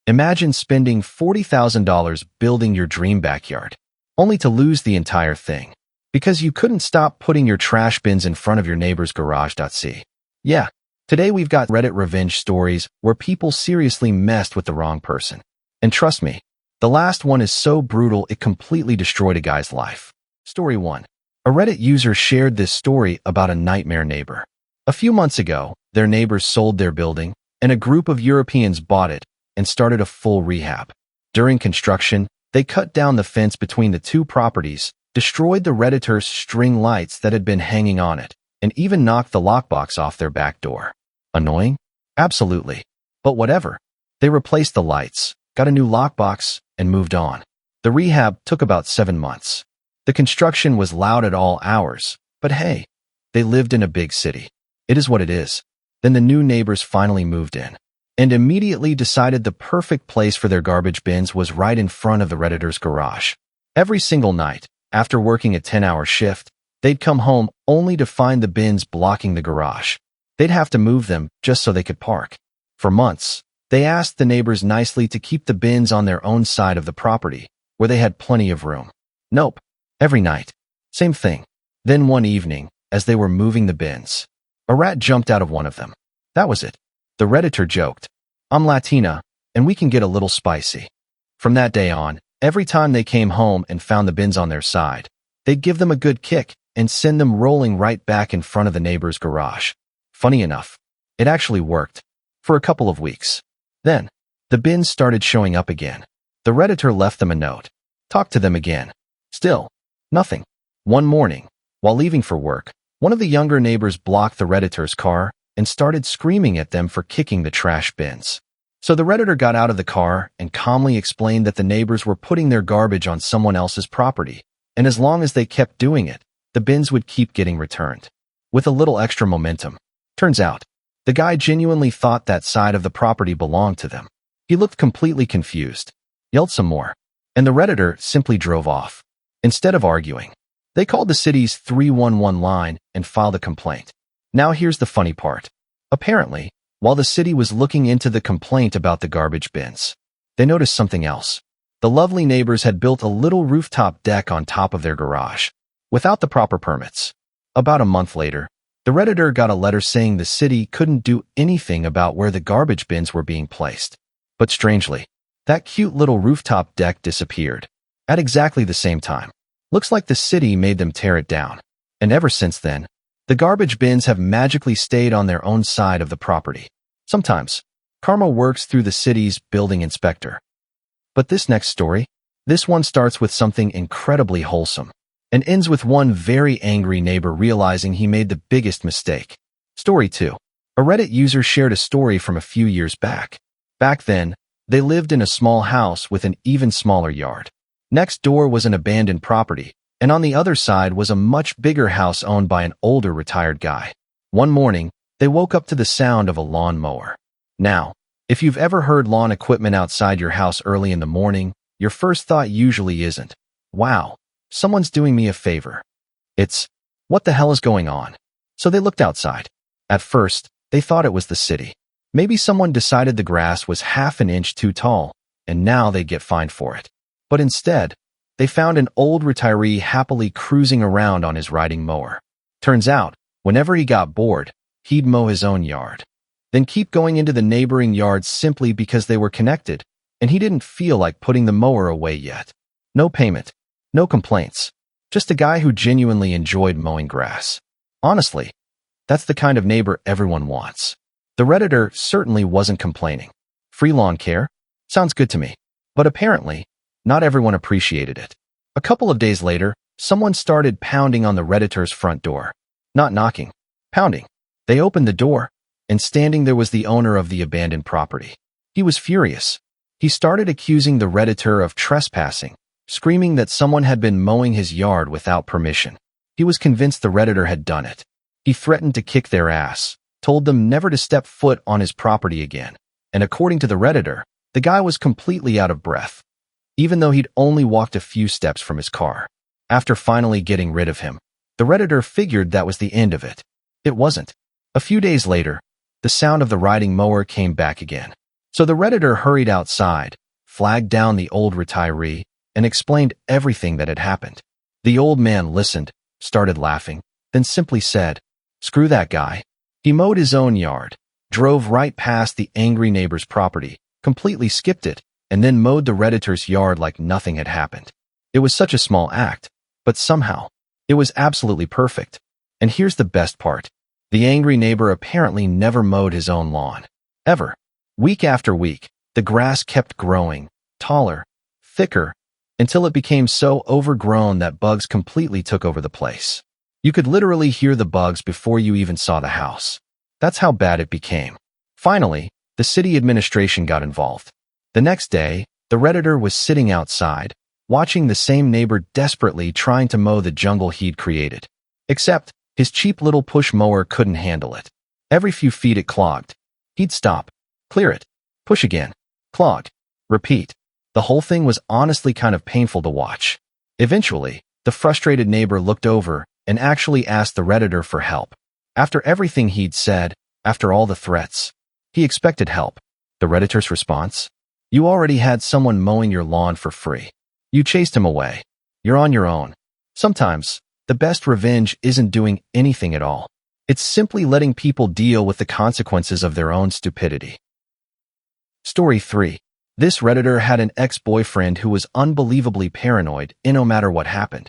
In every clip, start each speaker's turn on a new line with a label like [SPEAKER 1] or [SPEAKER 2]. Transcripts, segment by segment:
[SPEAKER 1] Imagine spending $40,000 building your dream backyard, only to lose the entire thing, because you couldn't stop putting your trash bins in front of your neighbor's garage. See? Yeah, today we've got Reddit revenge stories where people seriously messed with the wrong person. And trust me, the last one is so brutal it completely destroyed a guy's life. Story 1. A Reddit user shared this story about a nightmare neighbor. A few months ago, their neighbors sold their building, and a group of Europeans bought it and started a full rehab. During construction, they cut down the fence between the two properties, destroyed the Redditor's string lights that had been hanging on it, and even knocked the lockbox off their back door. Annoying? Absolutely. But whatever. They replaced the lights, got a new lockbox, and moved on. The rehab took about 7 months. The construction was loud at all hours, but hey, they lived in a big city. It is what it is. Then the new neighbors finally moved in, and immediately decided the perfect place for their garbage bins was right in front of the Redditor's garage. Every single night, after working a 10-hour shift, they'd come home only to find the bins blocking the garage. They'd have to move them just so they could park. For months, they asked the neighbors nicely to keep the bins on their own side of the property, where they had plenty of room. Nope. Every night. Same thing. Then one evening, as they were moving the bins, a rat jumped out of one of them. That was it. The Redditor joked, "I'm Latina, and we can get a little spicy." From that day on, every time they came home and found the bins on their side, they'd give them a good kick and send them rolling right back in front of the neighbor's garage. Funny enough, it actually worked. For a couple of weeks. Then, the bins started showing up again. The Redditor left them a note. Talked to them again. Still, nothing. One morning, while leaving for work, one of the younger neighbors blocked the Redditor's car and started screaming at them for kicking the trash bins. So the Redditor got out of the car and calmly explained that the neighbors were putting their garbage on someone else's property, and as long as they kept doing it, the bins would keep getting returned. With a little extra momentum. Turns out, the guy genuinely thought that side of the property belonged to them. He looked completely confused, yelled some more, and the Redditor simply drove off. Instead of arguing, they called the city's 311 line and filed a complaint. Now here's the funny part. Apparently, while the city was looking into the complaint about the garbage bins, they noticed something else. The lovely neighbors had built a little rooftop deck on top of their garage, without the proper permits. About a month later, the Redditor got a letter saying the city couldn't do anything about where the garbage bins were being placed. But strangely, that cute little rooftop deck disappeared. At exactly the same time. Looks like the city made them tear it down. And ever since then, the garbage bins have magically stayed on their own side of the property. Sometimes, karma works through the city's building inspector. But this next story, this one starts with something incredibly wholesome, and ends with one very angry neighbor realizing he made the biggest mistake. Story 2. A Reddit user shared a story from a few years back. Back then, they lived in a small house with an even smaller yard. Next door was an abandoned property, and on the other side was a much bigger house owned by an older retired guy. One morning, they woke up to the sound of a lawn mower. Now, if you've ever heard lawn equipment outside your house early in the morning, your first thought usually isn't, "Wow, someone's doing me a favor." It's, "What the hell is going on?" So they looked outside. At first, they thought it was the city. Maybe someone decided the grass was half an inch too tall, and now they'd get fined for it. But instead, they found an old retiree happily cruising around on his riding mower. Turns out, whenever he got bored, he'd mow his own yard, then keep going into the neighboring yards simply because they were connected, and he didn't feel like putting the mower away yet. No payment, no complaints, just a guy who genuinely enjoyed mowing grass. Honestly, that's the kind of neighbor everyone wants. The Redditor certainly wasn't complaining. Free lawn care? Sounds good to me. But apparently, not everyone appreciated it. A couple of days later, someone started pounding on the Redditor's front door. Not knocking, pounding. They opened the door, and standing there was the owner of the abandoned property. He was furious. He started accusing the Redditor of trespassing, screaming that someone had been mowing his yard without permission. He was convinced the Redditor had done it. He threatened to kick their ass, told them never to step foot on his property again, and according to the Redditor, the guy was completely out of breath, even though he'd only walked a few steps from his car. After finally getting rid of him, the Redditor figured that was the end of it. It wasn't. A few days later, the sound of the riding mower came back again. So the Redditor hurried outside, flagged down the old retiree, and explained everything that had happened. The old man listened, started laughing, then simply said, "Screw that guy." He mowed his own yard, drove right past the angry neighbor's property, completely skipped it, and then mowed the Redditor's yard like nothing had happened. It was such a small act, but somehow, it was absolutely perfect. And here's the best part. The angry neighbor apparently never mowed his own lawn. Ever. Week after week, the grass kept growing, taller, thicker, until it became so overgrown that bugs completely took over the place. You could literally hear the bugs before you even saw the house. That's how bad it became. Finally, the city administration got involved. The next day, the Redditor was sitting outside, watching the same neighbor desperately trying to mow the jungle he'd created. Except, his cheap little push mower couldn't handle it. Every few feet it clogged. He'd stop, clear it, push again, clog, repeat. The whole thing was honestly kind of painful to watch. Eventually, the frustrated neighbor looked over and actually asked the Redditor for help. After everything he'd said, after all the threats, he expected help. The Redditor's response? You already had someone mowing your lawn for free. You chased him away. You're on your own. Sometimes, the best revenge isn't doing anything at all. It's simply letting people deal with the consequences of their own stupidity. Story 3. This Redditor had an ex-boyfriend who was unbelievably paranoid no matter what happened.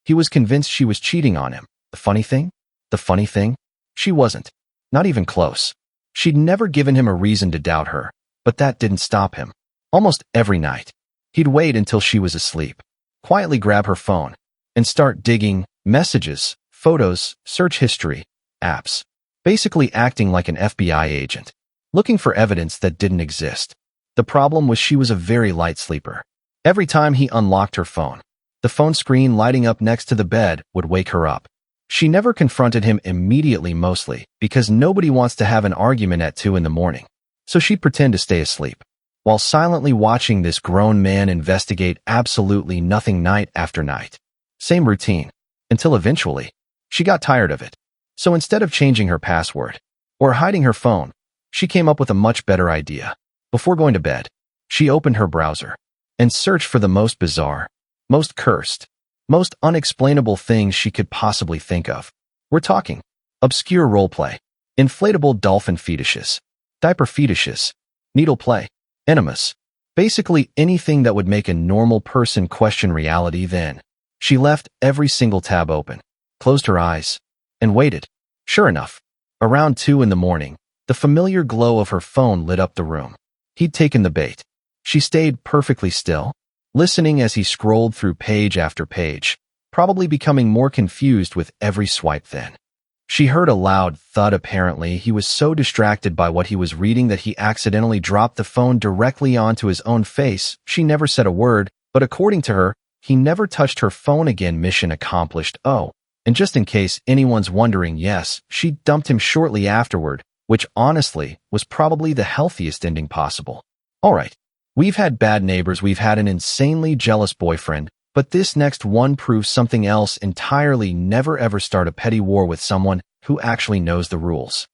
[SPEAKER 1] He was convinced she was cheating on him. The funny thing? She wasn't. Not even close. She'd never given him a reason to doubt her, but that didn't stop him. Almost every night, he'd wait until she was asleep, quietly grab her phone, and start digging messages, photos, search history, apps, basically acting like an FBI agent, looking for evidence that didn't exist. The problem was she was a very light sleeper. Every time he unlocked her phone, the phone screen lighting up next to the bed would wake her up. She never confronted him immediately, mostly because nobody wants to have an argument at 2 in the morning. So she'd pretend to stay asleep, while silently watching this grown man investigate absolutely nothing night after night. Same routine, until eventually, she got tired of it. So instead of changing her password or hiding her phone, she came up with a much better idea. Before going to bed, she opened her browser and searched for the most bizarre, most cursed, most unexplainable things she could possibly think of. We're talking obscure roleplay, inflatable dolphin fetishes, diaper fetishes, needle play, enemas, basically anything that would make a normal person question reality. Then, she left every single tab open, closed her eyes, and waited. Sure enough, around 2 in the morning, the familiar glow of her phone lit up the room. He'd taken the bait. She stayed perfectly still, listening as he scrolled through page after page, probably becoming more confused with every swipe. Then, she heard a loud thud. Apparently, he was so distracted by what he was reading that he accidentally dropped the phone directly onto his own face. She never said a word, but according to her, he never touched her phone again. Mission accomplished. Oh, and just in case anyone's wondering, yes, she dumped him shortly afterward, which honestly was probably the healthiest ending possible. Alright, we've had bad neighbors, we've had an insanely jealous boyfriend, but this next one proves something else entirely. Never ever start a petty war with someone who actually knows the rules.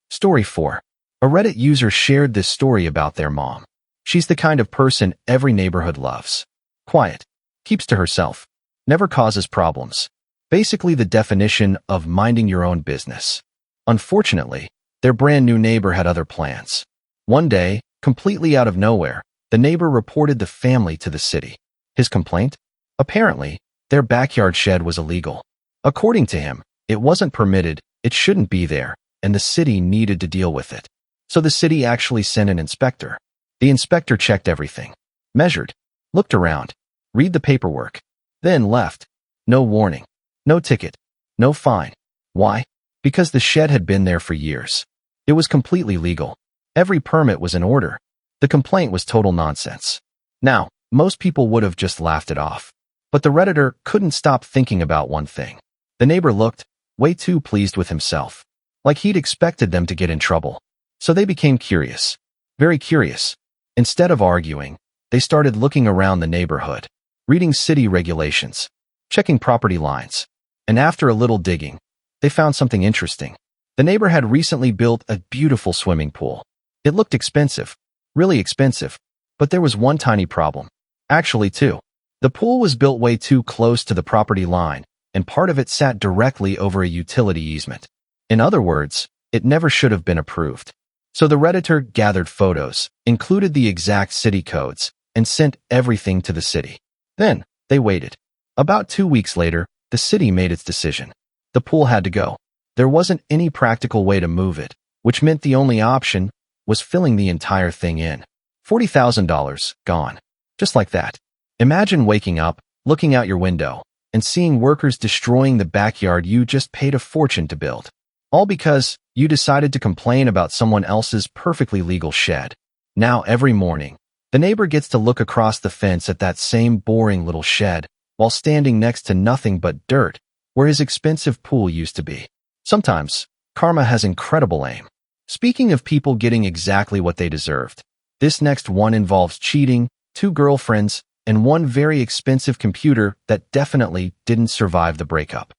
[SPEAKER 1] Story 4. A Reddit user shared this story about their mom. She's the kind of person every neighborhood loves. Quiet, keeps to herself, never causes problems. Basically the definition of minding your own business. Unfortunately, their brand new neighbor had other plans. One day, completely out of nowhere, the neighbor reported the family to the city. His complaint? Apparently, their backyard shed was illegal. According to him, it wasn't permitted, it shouldn't be there, and the city needed to deal with it. So the city actually sent an inspector. The inspector checked everything, measured, looked around, read the paperwork, then left. No warning, no ticket, no fine. Why? Because the shed had been there for years. It was completely legal. Every permit was in order. The complaint was total nonsense. Now, most people would have just laughed it off. But the Redditor couldn't stop thinking about one thing. The neighbor looked way too pleased with himself, like he'd expected them to get in trouble. So they became curious, very curious. Instead of arguing, they started looking around the neighborhood, reading city regulations, checking property lines. And after a little digging, they found something interesting. The neighbor had recently built a beautiful swimming pool. It looked expensive, Really expensive. But there was one tiny problem. Actually, two. The pool was built way too close to the property line, and part of it sat directly over a utility easement. In other words, it never should have been approved. So the Redditor gathered photos, included the exact city codes, and sent everything to the city. Then, they waited. About 2 weeks later, the city made its decision. The pool had to go. There wasn't any practical way to move it, which meant the only option was filling the entire thing in. $40,000 gone. Just like that. Imagine waking up, looking out your window, and seeing workers destroying the backyard you just paid a fortune to build. All because you decided to complain about someone else's perfectly legal shed. Now every morning, the neighbor gets to look across the fence at that same boring little shed while standing next to nothing but dirt where his expensive pool used to be. Sometimes, karma has incredible aim. Speaking of people getting exactly what they deserved, this next one involves cheating, 2 girlfriends, and one very expensive computer that definitely didn't survive the breakup.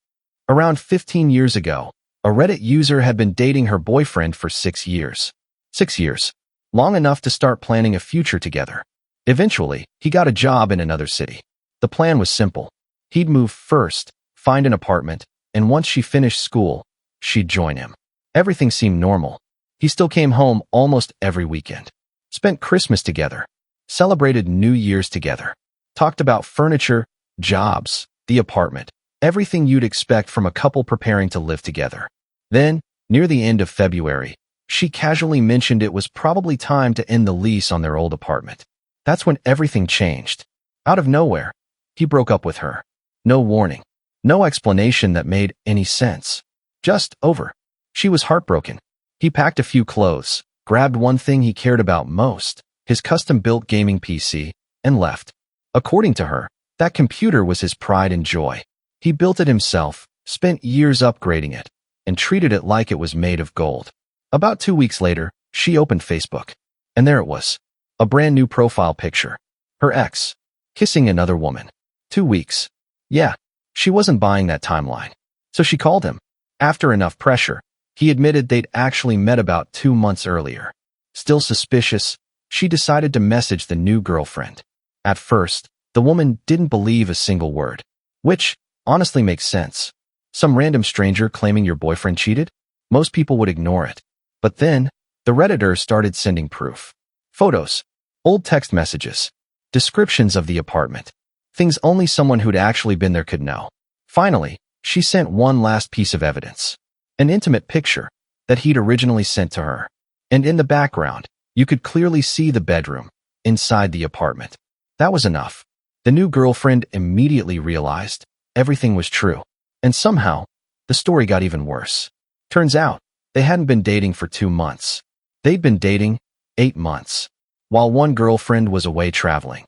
[SPEAKER 1] Around 15 years ago, a Reddit user had been dating her boyfriend for 6 years. 6 years. Long enough to start planning a future together. Eventually, he got a job in another city. The plan was simple. He'd move first, find an apartment, and once she finished school, she'd join him. Everything seemed normal. He still came home almost every weekend. Spent Christmas together. Celebrated New Year's together. Talked about furniture, jobs, the apartment, everything you'd expect from a couple preparing to live together. Then, near the end of February, she casually mentioned it was probably time to end the lease on their old apartment. That's when everything changed. Out of nowhere, he broke up with her. No warning. No explanation that made any sense. Just over. She was heartbroken. He packed a few clothes, grabbed one thing he cared about most, his custom-built gaming PC, and left. According to her, that computer was his pride and joy. He built it himself, spent years upgrading it, and treated it like it was made of gold. About 2 weeks later, she opened Facebook. And there it was. A brand new profile picture. Her ex. Kissing another woman. 2 weeks. Yeah, she wasn't buying that timeline. So she called him. After enough pressure, he admitted they'd actually met about 2 months earlier. Still suspicious, she decided to message the new girlfriend. At first, the woman didn't believe a single word. Which, honestly makes sense. Some random stranger claiming your boyfriend cheated? Most people would ignore it. But then, the Redditor started sending proof. Photos. Old text messages. Descriptions of the apartment. Things only someone who'd actually been there could know. Finally, she sent one last piece of evidence. An intimate picture that he'd originally sent to her. And in the background, you could clearly see the bedroom inside the apartment. That was enough. The new girlfriend immediately realized everything was true. And somehow, the story got even worse. Turns out, they hadn't been dating for 2 months. They'd been dating 8 months. While one girlfriend was away traveling,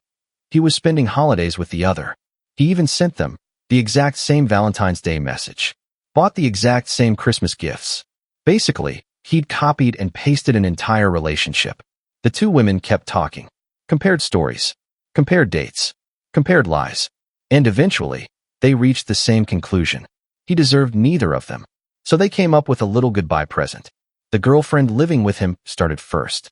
[SPEAKER 1] he was spending holidays with the other. He even sent them the exact same Valentine's Day message. Bought the exact same Christmas gifts. Basically, he'd copied and pasted an entire relationship. The 2 women kept talking. Compared stories. Compared dates. Compared lies. And eventually, they reached the same conclusion. He deserved neither of them. So they came up with a little goodbye present. The girlfriend living with him started first.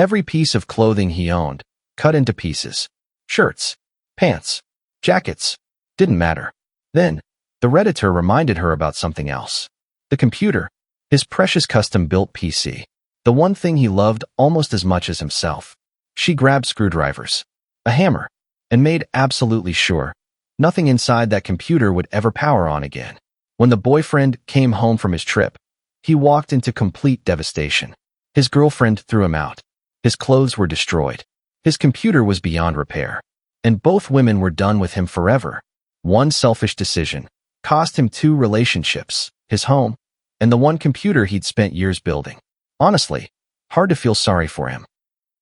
[SPEAKER 1] Every piece of clothing he owned, cut into pieces. Shirts, pants, jackets, didn't matter. Then, the Redditor reminded her about something else. The computer, his precious custom-built PC, the one thing he loved almost as much as himself. She grabbed screwdrivers, a hammer, and made absolutely sure nothing inside that computer would ever power on again. When the boyfriend came home from his trip, he walked into complete devastation. His girlfriend threw him out. His clothes were destroyed. His computer was beyond repair. And both women were done with him forever. One selfish decision cost him 2 relationships, his home, and the one computer he'd spent years building. Honestly, hard to feel sorry for him.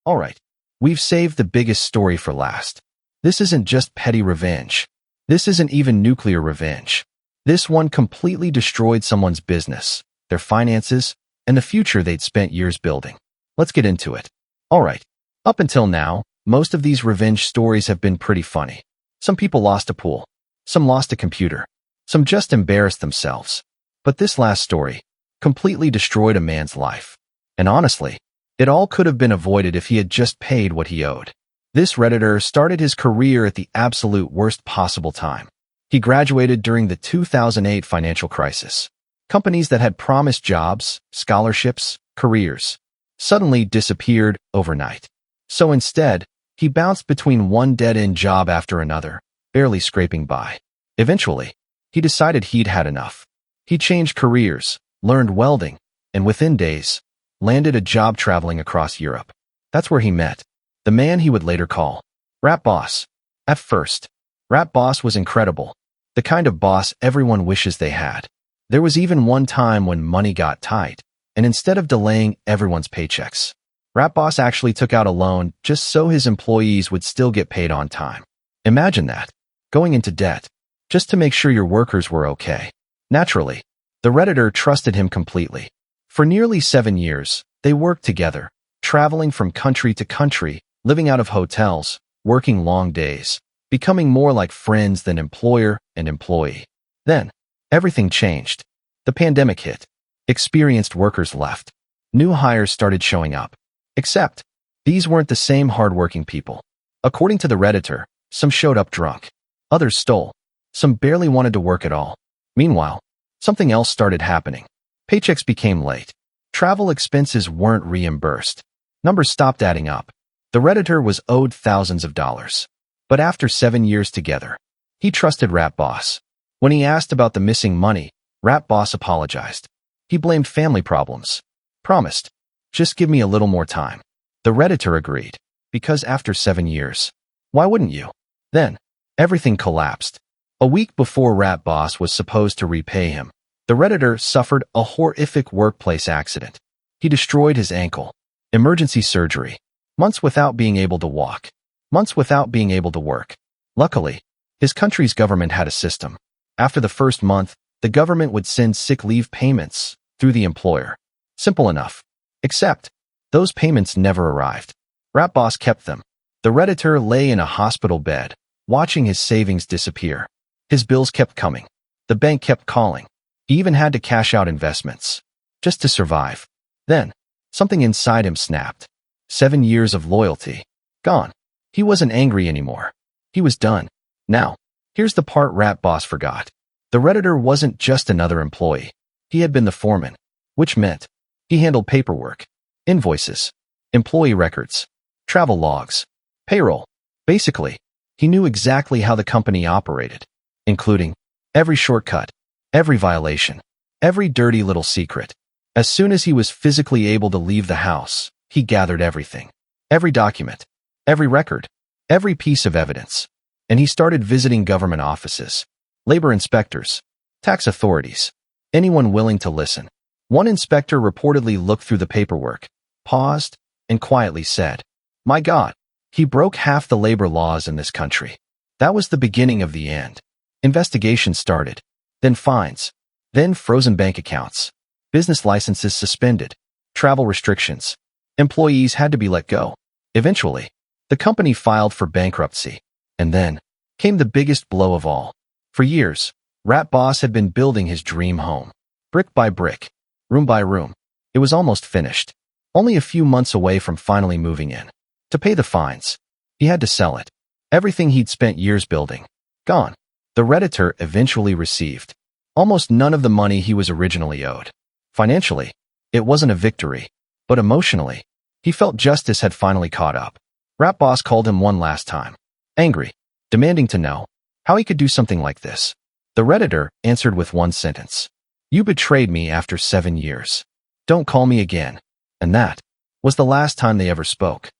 [SPEAKER 1] All right, we've saved the biggest story for last. This isn't just petty revenge. This isn't even nuclear revenge. This one completely destroyed someone's business, their finances, and the future they'd spent years building. Let's get into it. All right, up until now, most of these revenge stories have been pretty funny. Some people lost a pool. Some lost a computer. Some just embarrassed themselves. But this last story completely destroyed a man's life. And honestly, It all could have been avoided if he had just paid what he owed. This Redditor started his career at the absolute worst possible time. He graduated during the 2008 financial crisis. Companies that had promised jobs, scholarships, careers suddenly disappeared overnight. So instead, he bounced between one dead-end job after another, barely scraping by. Eventually, he decided he'd had enough. He changed careers, learned welding, and within days, landed a job traveling across Europe. That's where he met the man he would later call Rat Boss. At first, Rat Boss was incredible, the kind of boss everyone wishes they had. There was even one time when money got tight, and instead of delaying everyone's paychecks, Rat Boss actually took out a loan just so his employees would still get paid on time. Imagine that, going into debt, just to make sure your workers were okay. Naturally, the Redditor trusted him completely. For nearly 7 years, they worked together, traveling from country to country, living out of hotels, working long days, becoming more like friends than employer and employee. Then, everything changed. The pandemic hit. Experienced workers left. New hires started showing up. Except, these weren't the same hardworking people. According to the Redditor, some showed up drunk. Others stole. Some barely wanted to work at all. Meanwhile, something else started happening. Paychecks became late. Travel expenses weren't reimbursed. Numbers stopped adding up. The Redditor was owed thousands of dollars. But after 7 years together, he trusted Rat Boss. When he asked about the missing money, Rat Boss apologized. He blamed family problems. Promised, just give me a little more time. The Redditor agreed, because after 7 years, why wouldn't you? Then, everything collapsed. A week before Rat Boss was supposed to repay him, the Redditor suffered a horrific workplace accident. He destroyed his ankle. Emergency surgery. Months without being able to walk. Months without being able to work. Luckily, his country's government had a system. After the first month, the government would send sick leave payments through the employer. Simple enough. Except, those payments never arrived. Rat Boss kept them. The Redditor lay in a hospital bed, watching his savings disappear. His bills kept coming. The bank kept calling. He even had to cash out investments, just to survive. Then, something inside him snapped. 7 years of loyalty. Gone. He wasn't angry anymore. He was done. Now, here's the part Rat Boss forgot. The Redditor wasn't just another employee. He had been the foreman, which meant he handled paperwork, invoices, employee records, travel logs, payroll. Basically, he knew exactly how the company operated, including every shortcut, every violation, every dirty little secret. As soon as he was physically able to leave the house, he gathered everything, every document, every record, every piece of evidence, and he started visiting government offices, labor inspectors, tax authorities, anyone willing to listen. One inspector reportedly looked through the paperwork, paused, and quietly said, "My God, he broke half the labor laws in this country." That was the beginning of the end. Investigations started, then fines, then frozen bank accounts, business licenses suspended, travel restrictions. Employees had to be let go. Eventually, the company filed for bankruptcy. And then came the biggest blow of all. For years, Rat Boss had been building his dream home. Brick by brick, room by room. It was almost finished. Only a few months away from finally moving in. To pay the fines, he had to sell it. Everything he'd spent years building. Gone. The Redditor eventually received almost none of the money he was originally owed. Financially, it wasn't a victory. But emotionally, he felt justice had finally caught up. Rat Boss called him one last time. Angry, demanding to know how he could do something like this. The Redditor answered with one sentence. "You betrayed me after 7 years. Don't call me again." And that was the last time they ever spoke.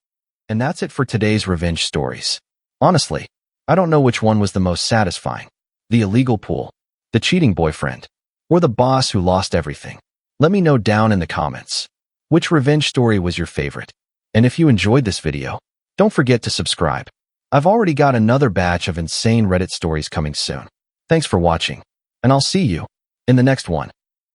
[SPEAKER 1] And that's it for today's revenge stories. Honestly, I don't know which one was the most satisfying. The illegal pool, the cheating boyfriend, or the boss who lost everything. Let me know down in the comments. Which revenge story was your favorite? And if you enjoyed this video, don't forget to subscribe. I've already got another batch of insane Reddit stories coming soon. Thanks for watching, and I'll see you in the next one.